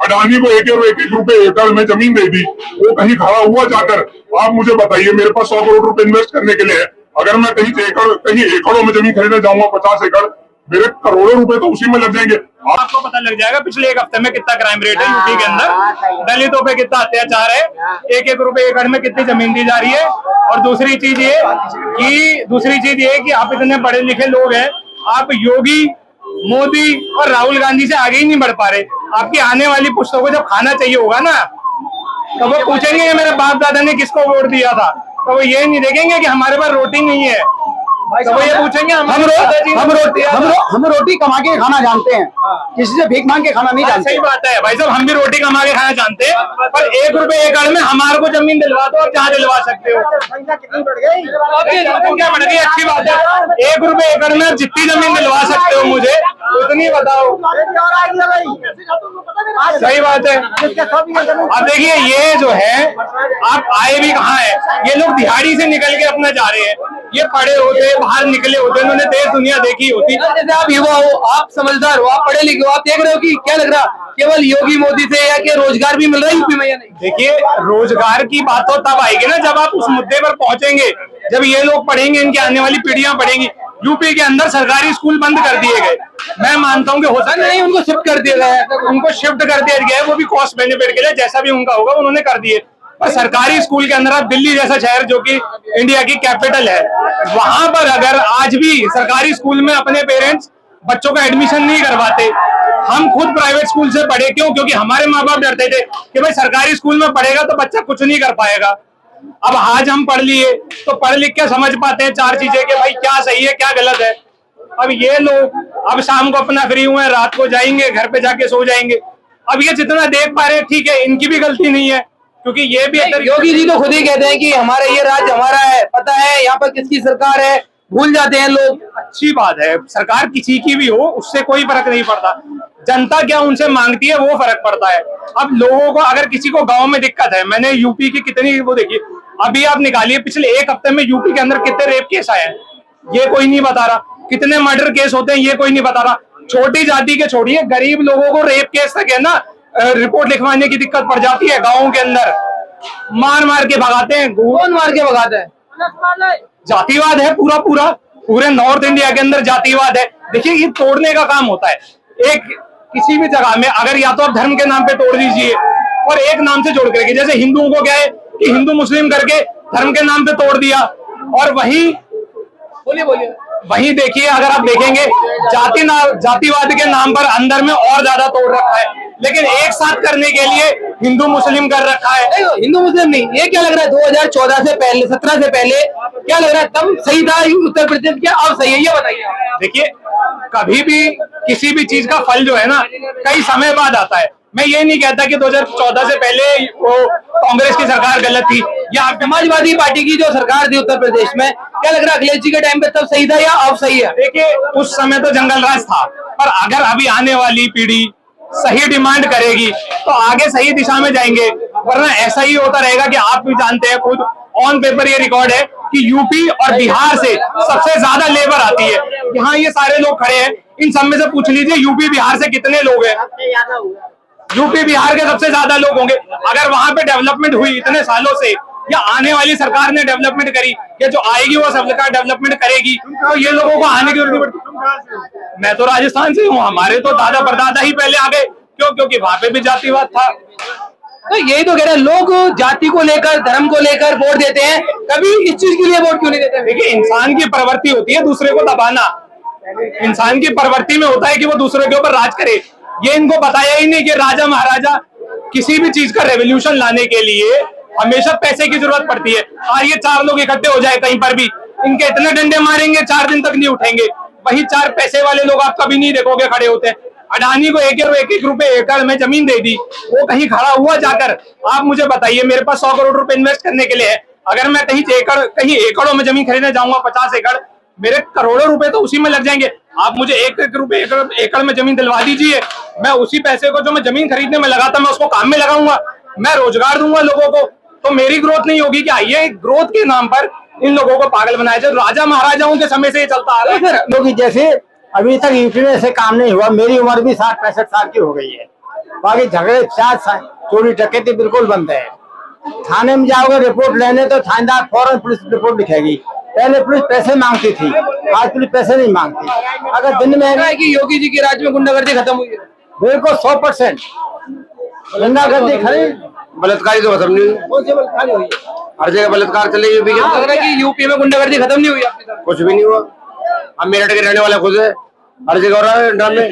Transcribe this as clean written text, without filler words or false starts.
अडानी को एक रुपए एकड़ में जमीन दे दी, वो कहीं खड़ा हुआ जाकर? आप मुझे बताइए, मेरे पास 100 करोड़ रुपए इन्वेस्ट करने के लिए है, अगर मैं कहीं एकड़ों में जमीन खरीदने जाऊंगा 50 एकड़, मेरे करोड़ों रुपए तो उसी में लग जाएंगे। आपको पता लग जाएगा पिछले एक हफ्ते में कितना क्राइम रेट है यूपी के अंदर, दलितों पे कितना अत्याचार है, 1-1 रुपए एकड़ में कितनी जमीन दी जा रही है। और दूसरी चीज ये कि आप इतने पढ़े लिखे लोग हैं, आप योगी, मोदी और राहुल गांधी से आगे ही नहीं बढ़ पा रहे। आपकी आने वाली पुश्तों को जब खाना चाहिए होगा ना, तो वो पूछेंगे मेरे बाप दादा ने किसको वोट दिया था, तो वो ये नहीं देखेंगे कि हमारे पास रोटी नहीं है, तो वो ये पूछेंगे हम रोटी कमा के खाना जानते हैं, किसी से भीख मांग के खाना नहीं जानते। सही बात है भाई साहब, हम भी रोटी कमा के खाना जानते हैं, पर 1 रुपए एकड़ में हमारे को जमीन दिलवा दो, और जहाँ दिलवा सकते हो। कितनी बढ़ गई? क्या बढ़ गई? अच्छी बात है, 1 रुपए एकड़ में जितनी जमीन दिलवा सकते हो मुझे उतनी बताओ। सही बात है। अब देखिए ये जो है, आप आए भी कहाँ है, ये लोग दिहाड़ी से निकल के अपना जा रहे हैं, ये पढ़े होते बाहर निकले होते, उन्होंने देश दुनिया देखी होती। जैसे आप युवा हो, आप समझदार हो, आप पढ़े लिखे हो, आप देख रहे हो कि क्या लग रहा केवल योगी मोदी से या कि रोजगार भी मिल रहा है यूपी में या नहीं? देखिए रोजगार की बात तो तब आएगी ना जब आप उस मुद्दे पर पहुंचेंगे, जब ये लोग पढ़ेंगे, इनकी आने वाली पीढ़ियां पढ़ेंगी। यूपी के अंदर सरकारी स्कूल बंद कर दिए गए, मैं मानता हूं कि हो सकता नहीं, उनको शिफ्ट कर दिया गया, उनको शिफ्ट कर दिया गया है, वो भी कॉस्ट बेनिफिट के लिए, जैसा भी उनका होगा उन्होंने कर दिए। पर सरकारी स्कूल के अंदर आप दिल्ली जैसा शहर जो कि इंडिया की कैपिटल है, वहां पर अगर आज भी सरकारी स्कूल में अपने पेरेंट्स बच्चों का एडमिशन नहीं करवाते, हम खुद प्राइवेट स्कूल से पढ़े, क्यों? क्योंकि हमारे माँ बाप डरते थे कि भाई सरकारी स्कूल में पढ़ेगा तो बच्चा कुछ नहीं कर पाएगा। अब आज हम पढ़ लिए तो पढ़ लिख के समझ पाते हैं 4 चीजें कि भाई क्या सही है क्या गलत है। अब ये लोग अब शाम को अपना फ्री हुए, रात को जाएंगे, घर पे जाके सो जाएंगे। अब ये जितना देख पा रहे हैं ठीक है, इनकी भी गलती नहीं है, क्योंकि ये भी योगी जी तो खुद ही कहते हैं कि हमारा ये राज्य हमारा है, पता है यहाँ पर किसकी सरकार है, भूल जाते हैं लोग। अच्छी बात है, सरकार किसी की भी हो उससे कोई फर्क नहीं पड़ता, जनता क्या उनसे मांगती है वो फर्क पड़ता है। अब लोगों को अगर किसी को गांव में दिक्कत है, मैंने यूपी की कितनी वो देखिए, अभी आप निकालिए पिछले 1 हफ्ते में यूपी के अंदर कितने रेप केस आए हैं, ये कोई नहीं बता रहा, कितने मर्डर केस होते हैं ये कोई नहीं बता रहा। छोटी जाति के छोड़िए, गरीब लोगों को रेप केस तक है ना रिपोर्ट लिखवाने की दिक्कत पड़ जाती है। गाँव के अंदर मार मार के भगाते हैं। कौन मार के भगाता है? जातिवाद है पूरे नॉर्थ इंडिया के अंदर जातिवाद है। देखिए ये तोड़ने का काम होता है, एक किसी भी जगह में अगर या तो आप धर्म के नाम पे तोड़ दीजिए और एक नाम से जोड़ करके, जैसे हिंदुओं को क्या है कि हिंदू मुस्लिम करके धर्म के नाम पे तोड़ दिया, और वही देखिए अगर आप देखेंगे जातिवाद के नाम पर अंदर में और ज्यादा तोड़ रखा है, लेकिन एक साथ करने के लिए हिंदू मुस्लिम कर रखा है। हिंदू मुस्लिम नहीं, ये क्या लग रहा है 2014 से पहले, 17 से पहले क्या लग रहा है तब सही था उत्तर प्रदेश, क्या अब सही है ये बताइए। देखिए कभी भी किसी भी चीज का फल जो है ना कई समय बाद आता है। मैं ये नहीं कहता कि 2014 से पहले वो कांग्रेस की सरकार गलत थी या समाजवादी पार्टी की जो सरकार थी उत्तर प्रदेश में, क्या लग रहा है अखिलेश जी के टाइम पे तब सही था या अब सही है? देखिए उस समय तो जंगल राज था, पर अगर अभी आने वाली पीढ़ी सही डिमांड करेगी तो आगे सही दिशा में जाएंगे, वरना ऐसा ही होता रहेगा कि आप भी जानते हैं, खुद ऑन पेपर ये रिकॉर्ड है कि यूपी और बिहार से सबसे ज्यादा लेबर आती है। यहाँ ये सारे लोग खड़े हैं, इन सब में से पूछ लीजिए यूपी बिहार से कितने लोग हैं। यूपी बिहार के सबसे ज्यादा लोग होंगे। अगर वहां पे डेवलपमेंट हुई इतने सालों से, या आने वाली सरकार ने डेवलपमेंट करी, या जो आएगी वो सरकार डेवलपमेंट करेगी, तो ये लोगों को आने की जरूरत पड़ती। मैं तो राजस्थान से हूँ, हमारे तो दादा परदादा ही पहले आ गए, क्यों? क्योंकि वहां पे भी जातिवाद था। तो यही तो कह रहे हैं लोग, जाति को लेकर, धर्म को लेकर वोट देते हैं, कभी इस चीज के लिए वोट क्यों नहीं देते? देखिए इंसान की प्रवृत्ति होती है दूसरे को दबाना, इंसान की प्रवृत्ति में होता है कि वो दूसरे के ऊपर राज करे। ये इनको बताया ही नहीं कि राजा महाराजा किसी भी चीज का रेवोल्यूशन लाने के लिए हमेशा पैसे की जरूरत पड़ती है। और ये 4 लोग इकट्ठे हो जाए कहीं पर भी, इनके इतने डंडे मारेंगे 4 दिन तक नहीं उठेंगे। वही 4 पैसे वाले लोग आप कभी नहीं देखोगे खड़े होते हैं। अडानी को 1-1 रुपए एकड़ में जमीन दे दी, वो कहीं खड़ा हुआ जाकर? आप मुझे बताइए, मेरे पास 100 करोड़ रुपए इन्वेस्ट करने के लिए है, अगर मैं कहीं एकड़ों में जमीन खरीदने जाऊंगा 50 एकड़, मेरे करोड़ों रुपए तो उसी में लग जाएंगे। आप मुझे 1-1 रुपए एकड़ में जमीन दिलवा दीजिए, मैं उसी पैसे को जो मैं जमीन खरीदने में लगाता मैं उसको काम में लगाऊंगा, मैं रोजगार दूंगा लोगों को, तो मेरी ग्रोथ नहीं होगी क्या? ये ग्रोथ के नाम पर इन लोगों को पागल बनाया जाए। राजा महाराजाओं के समय से ये चलता आ रहा है सर। जैसे अभी तक यूपी में ऐसे काम नहीं हुआ, मेरी उम्र भी 60-65 साल की हो गई है, बाकी झगड़े चोरी डकैती बिल्कुल बंद है। थाने में जाओगे रिपोर्ट लेने तो थानेदार फौरन पुलिस रिपोर्ट लिखेगी। पहले पुलिस पैसे मांगती थी, आज पुलिस पैसे नहीं मांगती। अगर दिन में है कि योगी जी के राज्य में गुंडागर्दी खत्म हुई है? बिल्कुल 100% गुंडागर्दी खड़ी। बलात्कारी तो खत्म नहीं हुई, कौन सी बलात्कारी हुई? हर जगह बलात्कार चले यूपी के लग रहा है कि यूपी में गुंडागर्दी खत्म नहीं हुई आपके साथ? कुछ भी नहीं हुआ। हम मेरठ के रहने वाले खुद है, हर जगह हो रहा है ड्रामे।